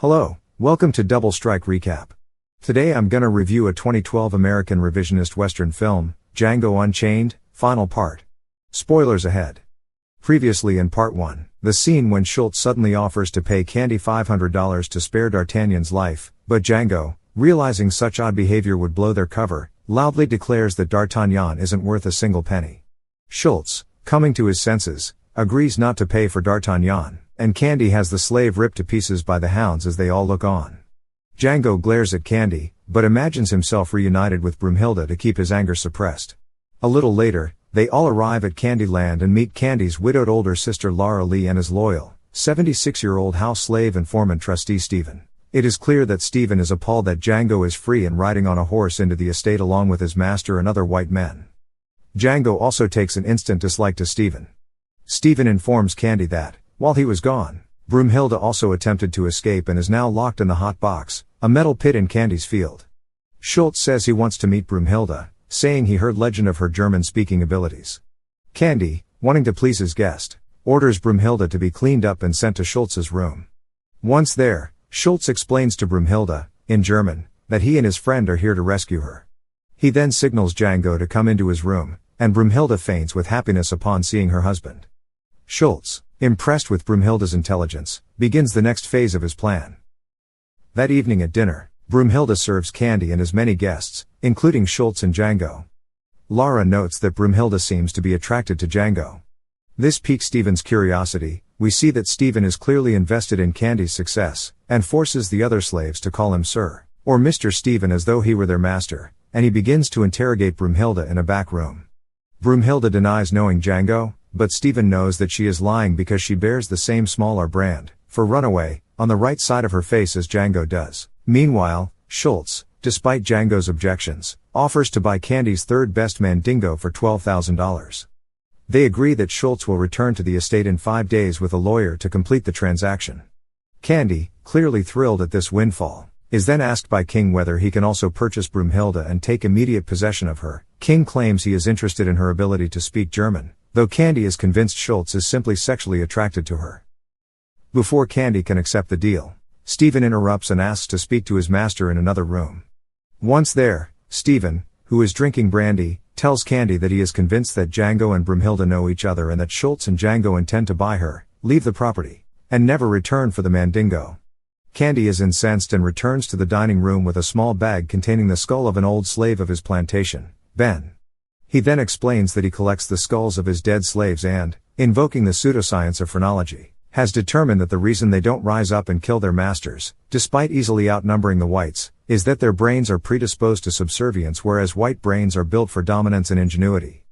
Hello, welcome to Double Strike Recap. Today I'm gonna review a 2012 American revisionist Western film, Django Unchained, final part. Spoilers ahead. Previously in part 1, the scene when Schultz suddenly offers to pay Candie $500 to spare D'Artagnan's life, but Django, realizing such odd behavior would blow their cover, loudly declares that D'Artagnan isn't worth a single penny. Schultz, coming to his senses, agrees not to pay for D'Artagnan, and Candie has the slave ripped to pieces by the hounds as they all look on. Django glares at Candie, but imagines himself reunited with Broomhilda to keep his anger suppressed. A little later, they all arrive at Candyland and meet Candie's widowed older sister Lara Lee and his loyal, 76-year-old house slave and foreman trustee Stephen. It is clear that Stephen is appalled that Django is free and riding on a horse into the estate along with his master and other white men. Django also takes an instant dislike to Stephen. Stephen informs Candie that, while he was gone, Broomhilda also attempted to escape and is now locked in the hot box, a metal pit in Candie's field. Schultz says he wants to meet Broomhilda, saying he heard legend of her German-speaking abilities. Candie, wanting to please his guest, orders Broomhilda to be cleaned up and sent to Schultz's room. Once there, Schultz explains to Broomhilda, in German, that he and his friend are here to rescue her. He then signals Django to come into his room, and Broomhilda faints with happiness upon seeing her husband. Schultz, impressed with Broomhilda's intelligence, begins the next phase of his plan. That evening at dinner, Broomhilda serves Candie and his many guests, including Schultz and Django. Lara notes that Broomhilda seems to be attracted to Django. This piques Stephen's curiosity. We see that Stephen is clearly invested in Candie's success, and forces the other slaves to call him Sir, or Mr. Stephen as though he were their master, and he begins to interrogate Broomhilda in a back room. Broomhilda denies knowing Django, but Stephen knows that she is lying because she bears the same smaller brand, for Runaway, on the right side of her face as Django does. Meanwhile, Schultz, despite Django's objections, offers to buy Candie's third best Mandingo for $12,000. They agree that Schultz will return to the estate in 5 days with a lawyer to complete the transaction. Candie, clearly thrilled at this windfall, is then asked by King whether he can also purchase Broomhilda and take immediate possession of her. King claims he is interested in her ability to speak German, though Candie is convinced Schultz is simply sexually attracted to her. Before Candie can accept the deal, Stephen interrupts and asks to speak to his master in another room. Once there, Stephen, who is drinking brandy, tells Candie that he is convinced that Django and Broomhilda know each other and that Schultz and Django intend to buy her, leave the property, and never return for the Mandingo. Candie is incensed and returns to the dining room with a small bag containing the skull of an old slave of his plantation, Ben. He then explains that he collects the skulls of his dead slaves and, invoking the pseudoscience of phrenology, has determined that the reason they don't rise up and kill their masters, despite easily outnumbering the whites, is that their brains are predisposed to subservience whereas white brains are built for dominance and ingenuity.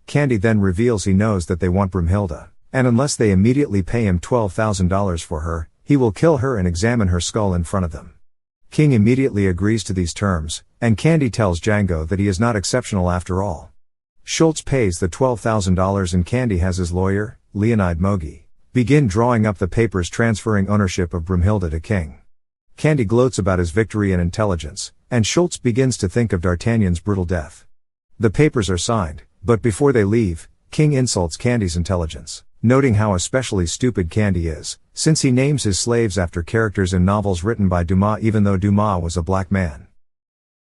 Candie then reveals he knows that they want Broomhilda, and unless they immediately pay him $12,000 for her, he will kill her and examine her skull in front of them. King immediately agrees to these terms, and Candie tells Django that he is not exceptional after all. Schultz pays the $12,000 and Candie has his lawyer, Leonardo, begin drawing up the papers transferring ownership of Broomhilda to King. Candie gloats about his victory and intelligence, and Schultz begins to think of D'Artagnan's brutal death. The papers are signed, but before they leave, King insults Candie's intelligence, noting how especially stupid Candie is, since he names his slaves after characters in novels written by Dumas even though Dumas was a black man.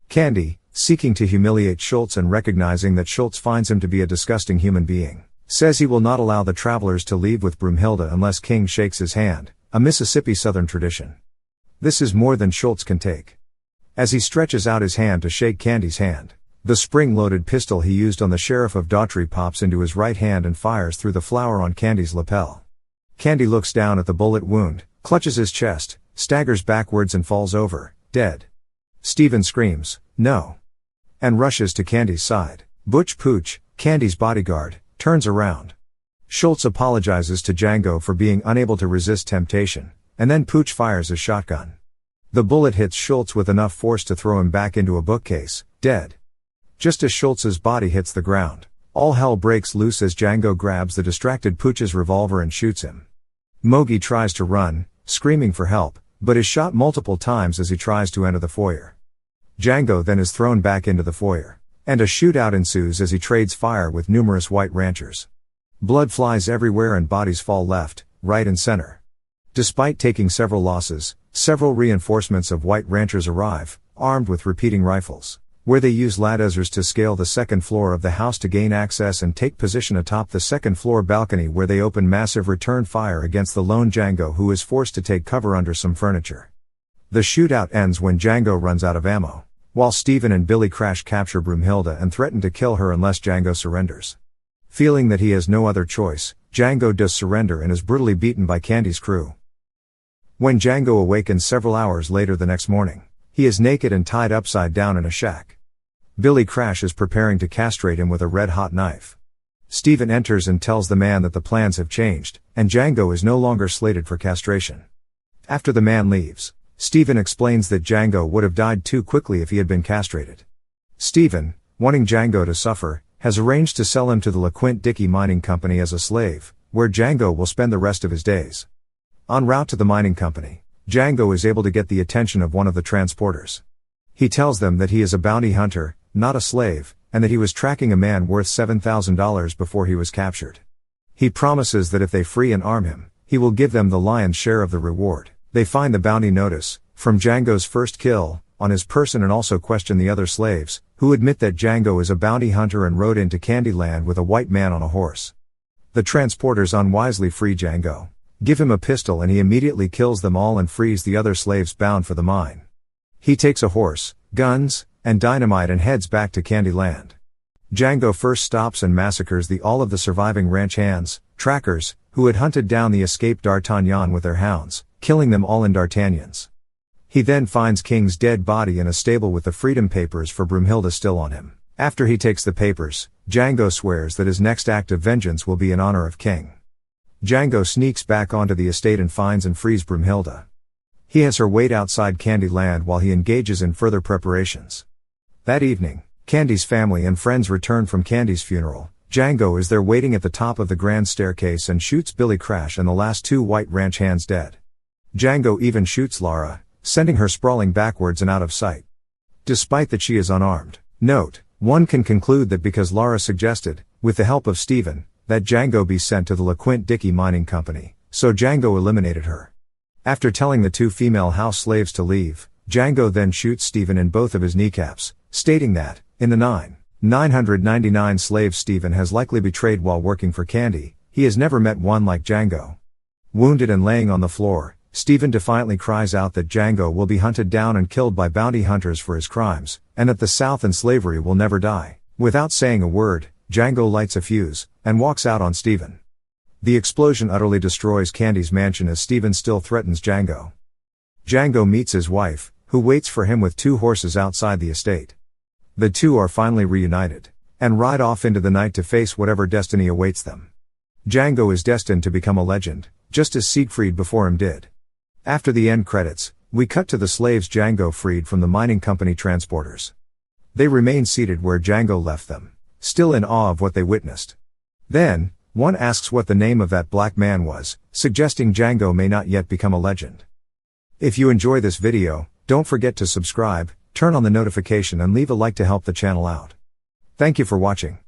Candie, seeking to humiliate Schultz and recognizing that Schultz finds him to be a disgusting human being, says he will not allow the travelers to leave with Broomhilda unless King shakes his hand, a Mississippi Southern tradition. This is more than Schultz can take. As he stretches out his hand to shake Candie's hand, the spring-loaded pistol he used on the sheriff of Daughtry pops into his right hand and fires through the flower on Candie's lapel. Candie looks down at the bullet wound, clutches his chest, staggers backwards and falls over, dead. Stephen screams, "No!" and rushes to Candie's side. Butch Pooch, Candie's bodyguard, turns around. Schultz apologizes to Django for being unable to resist temptation, and then Pooch fires his shotgun. The bullet hits Schultz with enough force to throw him back into a bookcase, dead. Just as Schultz's body hits the ground, all hell breaks loose as Django grabs the distracted Pooch's revolver and shoots him. Mogi tries to run, screaming for help, but is shot multiple times as he tries to enter the foyer. Django then is thrown back into the foyer, and a shootout ensues as he trades fire with numerous white ranchers. Blood flies everywhere and bodies fall left, right and center. Despite taking several losses, several reinforcements of white ranchers arrive, armed with repeating rifles, where they use ladderzers to scale the second floor of the house to gain access and take position atop the second floor balcony, where they open massive return fire against the lone Django, who is forced to take cover under some furniture. The shootout ends when Django runs out of ammo, while Stephen and Billy Crash capture Broomhilda and threaten to kill her unless Django surrenders. Feeling that he has no other choice, Django does surrender and is brutally beaten by Candie's crew. When Django awakens several hours later the next morning, he is naked and tied upside down in a shack. Billy Crash is preparing to castrate him with a red-hot knife. Stephen enters and tells the man that the plans have changed, and Django is no longer slated for castration. After the man leaves, Stephen explains that Django would have died too quickly if he had been castrated. Stephen, wanting Django to suffer, has arranged to sell him to the LeQuint Dickey Mining Company as a slave, where Django will spend the rest of his days. En route to the mining company, Django is able to get the attention of one of the transporters. He tells them that he is a bounty hunter, not a slave, and that he was tracking a man worth $7,000 before he was captured. He promises that if they free and arm him, he will give them the lion's share of the reward. They find the bounty notice, from Django's first kill, on his person, and also question the other slaves, who admit that Django is a bounty hunter and rode into Candyland with a white man on a horse. The transporters unwisely free Django, give him a pistol, and he immediately kills them all and frees the other slaves bound for the mine. He takes a horse, guns, and dynamite and heads back to Candyland. Django first stops and massacres all of the surviving ranch hands, trackers, who had hunted down the escaped D'Artagnan with their hounds, killing them all in D'Artagnans. He then finds King's dead body in a stable with the freedom papers for Broomhilda still on him. After he takes the papers, Django swears that his next act of vengeance will be in honor of King. Django sneaks back onto the estate and finds and frees Broomhilda. He has her wait outside Candyland while he engages in further preparations. That evening, Candie's family and friends return from Candie's funeral. Django is there waiting at the top of the grand staircase and shoots Billy Crash and the last two white ranch hands dead. Django even shoots Lara, sending her sprawling backwards and out of sight. Despite that she is unarmed. Note, one can conclude that because Lara suggested, with the help of Stephen, that Django be sent to the LeQuint Dickey Mining Company, so Django eliminated her. After telling the two female house slaves to leave, Django then shoots Stephen in both of his kneecaps, stating that, in the 999 slaves Stephen has likely betrayed while working for Candie, he has never met one like Django. Wounded and laying on the floor, Stephen defiantly cries out that Django will be hunted down and killed by bounty hunters for his crimes, and that the South and slavery will never die. Without saying a word, Django lights a fuse, and walks out on Stephen. The explosion utterly destroys Candie's mansion as Stephen still threatens Django. Django meets his wife, who waits for him with two horses outside the estate. The two are finally reunited, and ride off into the night to face whatever destiny awaits them. Django is destined to become a legend, just as Siegfried before him did. After the end credits, we cut to the slaves Django freed from the mining company transporters. They remain seated where Django left them, still in awe of what they witnessed. Then, one asks what the name of that black man was, suggesting Django may not yet become a legend. If you enjoy this video, don't forget to subscribe, turn on the notification and leave a like to help the channel out. Thank you for watching.